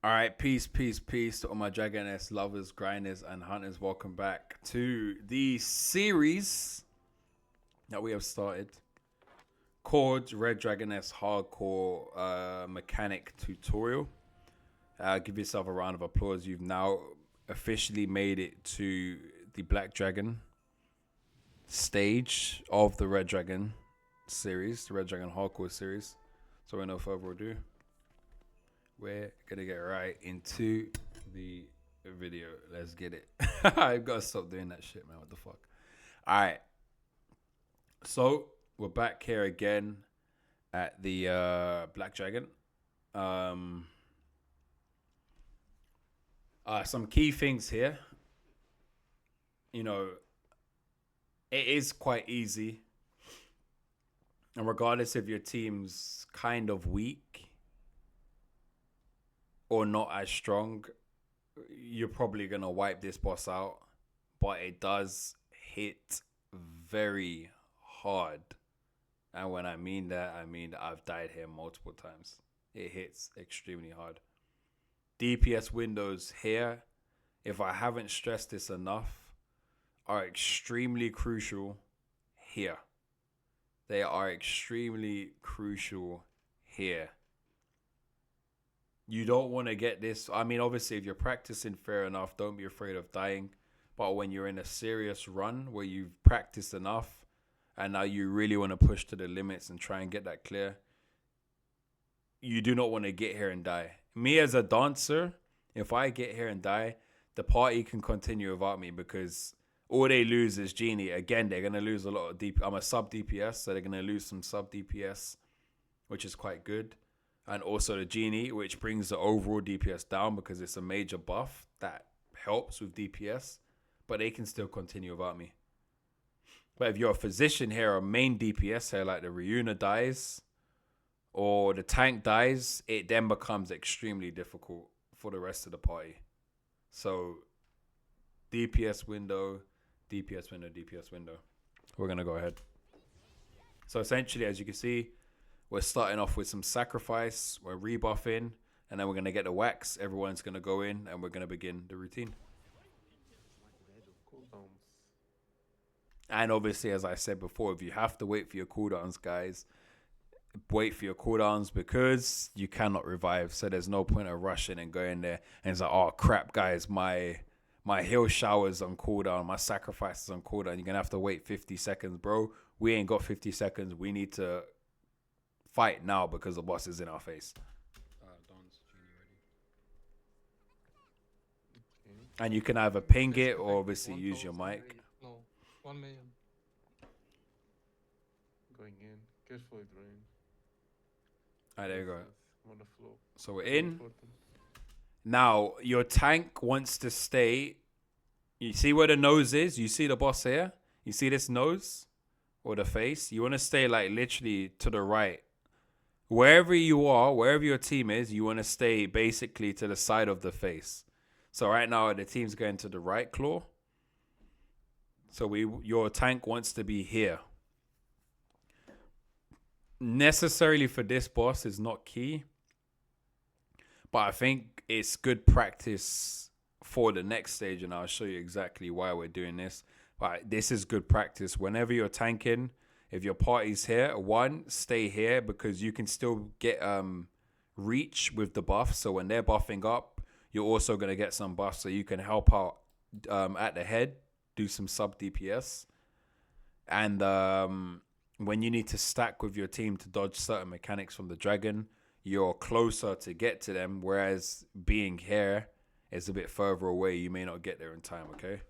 All right, peace to all my Dragoness lovers, grinders, and hunters. Welcome back to the series that we have started called Red Dragoness Hardcore Mechanic Tutorial. Give yourself a round of applause. You've now officially made it to the Black Dragon stage of the Red Dragon series, the Red Dragon Hardcore series. So, with no further ado, we're gonna get right into the video. Let's get it. I've got to stop doing that shit, man. What the fuck? All right. So we're back here again at the Black Dragon. Some key things here. You know, it is quite easy, and regardless if your team's kind of weak or not as strong, you're probably going to wipe this boss out. But it does hit very hard. And when I mean that, I mean I've died here multiple times. It hits extremely hard. DPS windows here, if I haven't stressed this enough, are extremely crucial here. They are extremely crucial here. You don't want to get this. I mean, obviously, if you're practicing, fair enough. Don't be afraid of dying. But when you're in a serious run where you've practiced enough and now you really want to push to the limits and try and get that clear, you do not want to get here and die. Me as a dancer, if I get here and die, the party can continue without me because all they lose is Genie. Again, they're going to lose a lot of DPS. I'm a sub DPS, so they're going to lose some sub DPS, which is quite good. And also the Genie, which brings the overall DPS down because it's a major buff that helps with DPS. But they can still continue without me. But if you're a physician here, or main DPS here, like the Ryuna dies or the tank dies, it then becomes extremely difficult for the rest of the party. So DPS window, DPS window, DPS window. We're going to go ahead. So essentially, as you can see, we're starting off with some sacrifice. We're rebuffing. And then we're going to get the wax. Everyone's going to go in. And we're going to begin the routine. And obviously, as I said before, if you have to wait for your cooldowns, guys, wait for your cooldowns because you cannot revive. So there's no point of rushing and going there. And it's like, oh, crap, guys, my heal shower's on cooldown. My sacrifice is on cooldown. You're going to have to wait 50 seconds, bro. We ain't got 50 seconds. We need to fight now because the boss is in our face. Don's Genie ready. Okay. And you can either ping it or obviously use your mic. No, 1 million. Going in. Carefully drain. Alright, there you go. On the floor. So we're in. Now, your tank wants to stay. You see where the nose is? You see the boss here? You see this nose? Or the face? You want to stay like literally to the right. Wherever you are, wherever your team is, you want to stay basically to the side of the face. So right now, the team's going to the right claw. So your tank wants to be here. Necessarily for this boss is not key. But I think it's good practice for the next stage. And I'll show you exactly why we're doing this. But this is good practice. Whenever you're tanking, if your party's here, stay here because you can still get reach with the buff. So when they're buffing up, you're also going to get some buffs. So you can help out at the head, do some sub DPS. And when you need to stack with your team to dodge certain mechanics from the dragon, you're closer to get to them. Whereas being here is a bit further away. You may not get there in time, okay?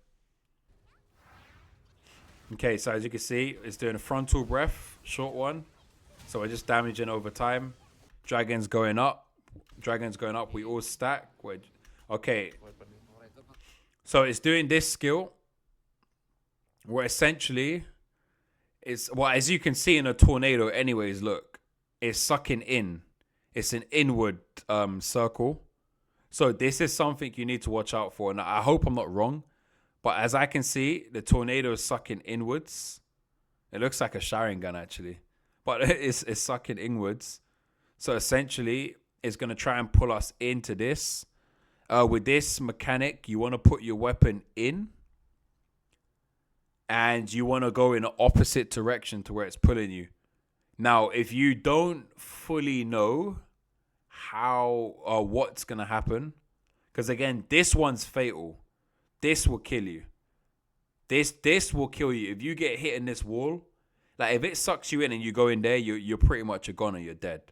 Okay, so as you can see, it's doing a frontal breath, short one. So we're just damaging over time. Dragon's going up. We all stack. Okay. So it's doing this skill where essentially it's, well, as you can see in a tornado anyways, look, it's sucking in. It's an inward circle. So this is something you need to watch out for. And I hope I'm not wrong. But as I can see, the tornado is sucking inwards. It looks like a showering gun, actually. But it's sucking inwards. So essentially, is going to try and pull us into this. With this mechanic, you want to put your weapon in, and you want to go in the opposite direction to where it's pulling you. Now, if you don't fully know how or what's going to happen, because again, this one's fatal. This will kill you. This will kill you. If you get hit in this wall, like if it sucks you in and you go in there, you're pretty much a goner, you're dead.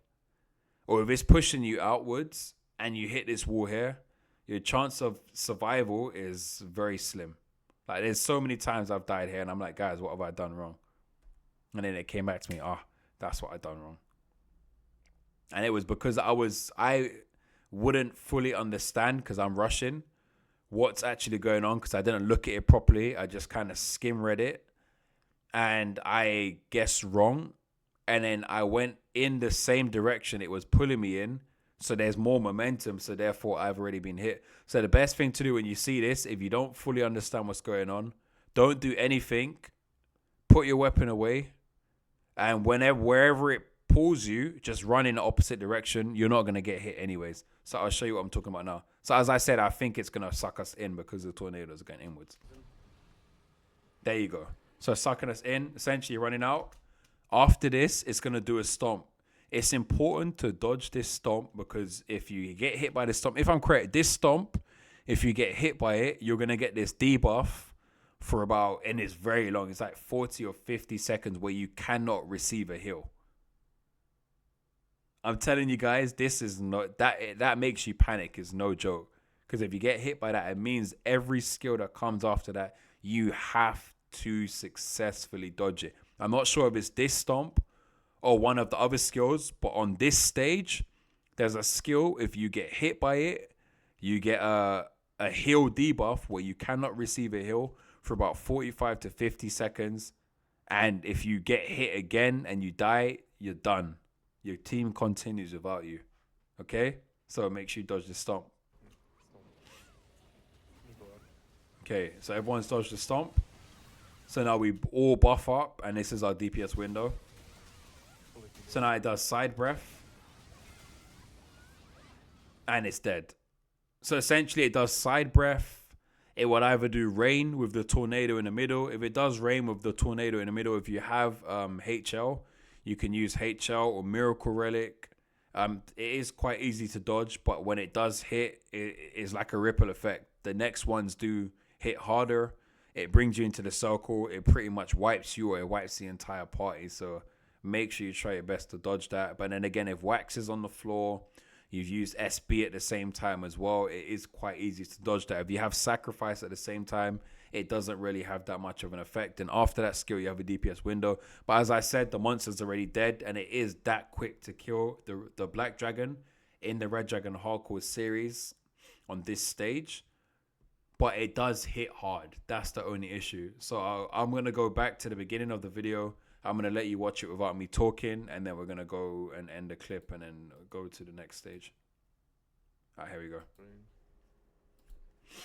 Or if it's pushing you outwards and you hit this wall here, your chance of survival is very slim. Like there's so many times I've died here and I'm like, guys, what have I done wrong? And then it came back to me, that's what I done wrong. And it was because I wouldn't fully understand, because I'm rushing, what's actually going on, because I didn't look at it properly. I just kind of skim read it and I guessed wrong. And then I went in the same direction it was pulling me in. So there's more momentum. So therefore, I've already been hit. So the best thing to do when you see this, if you don't fully understand what's going on, don't do anything. Put your weapon away. And wherever it pulls you, just run in the opposite direction. You're not going to get hit anyways. So I'll show you what I'm talking about now. So as I said, I think it's going to suck us in because the tornadoes are going inwards. There you go. So sucking us in, essentially running out. After this, it's going to do a stomp. It's important to dodge this stomp, because if you get hit by this stomp, if I'm correct, this stomp, if you get hit by it, you're going to get this debuff for about, and it's very long, it's like 40 or 50 seconds where you cannot receive a heal. I'm telling you guys, this is not, that makes you panic, is no joke. Because if you get hit by that, it means every skill that comes after that, you have to successfully dodge it. I'm not sure if it's this stomp or one of the other skills, but on this stage, there's a skill. If you get hit by it, you get a heal debuff where you cannot receive a heal for about 45 to 50 seconds. And if you get hit again and you die, you're done. Your team continues without you. Okay? So make sure you dodge the stomp. Okay, so everyone's dodged the stomp. So now we all buff up, and this is our DPS window. So now it does side breath, and it's dead. So essentially it does side breath. It will either do rain with the tornado in the middle. If it does rain with the tornado in the middle, if you have HL, you can use HL or Miracle Relic. It is quite easy to dodge, but when it does hit, it is like a ripple effect. The next ones do hit harder. It brings you into the circle. It pretty much wipes you, or it wipes the entire party. So make sure you try your best to dodge that. But then again, if Wax is on the floor, you've used SB at the same time as well, it is quite easy to dodge that. If you have Sacrifice at the same time, it doesn't really have that much of an effect. And after that skill, you have a DPS window. But as I said, the monster's already dead, and it is that quick to kill the Black Dragon in the Red Dragon Hardcore series on this stage. But it does hit hard. That's the only issue. So I'm going to go back to the beginning of the video. I'm going to let you watch it without me talking, and then we're going to go and end the clip and then go to the next stage. All right, here we go.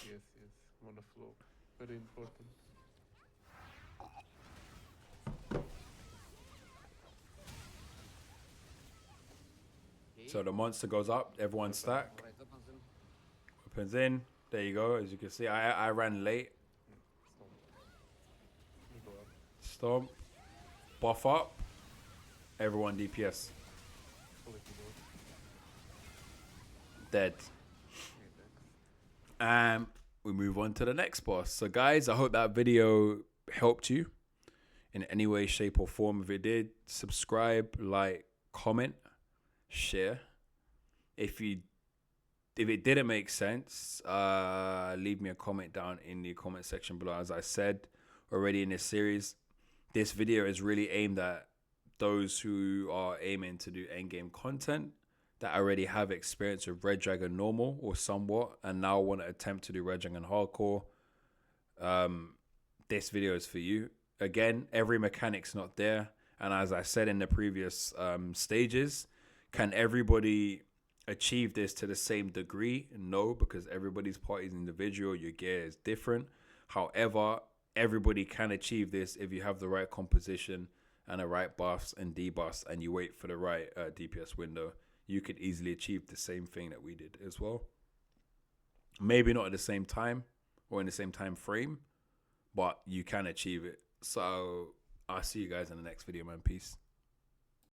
Yes, I'm on the floor. Very important. So the monster goes up. Everyone stack. Opens in. There you go. As you can see, I ran late. Stomp. Buff up. Everyone DPS. Dead. And we move on to the next boss. So guys, I hope that video helped you in any way, shape or form. If it did, subscribe, like, comment, share. If it didn't make sense, leave me a comment down in the comment section below. As I said already in this series, this video is really aimed at those who are aiming to do endgame content, that already have experience with Red Dragon Normal or somewhat, and now want to attempt to do Red Dragon Hardcore. This video is for you. Again, every mechanic's not there. And as I said in the previous stages, can everybody achieve this to the same degree? No, because everybody's party is individual. Your gear is different. However, everybody can achieve this if you have the right composition and the right buffs and debuffs, and you wait for the right DPS window. you could easily achieve the same thing that we did as well. Maybe not at the same time or in the same time frame, but you can achieve it. So I'll see you guys in the next video, man. Peace.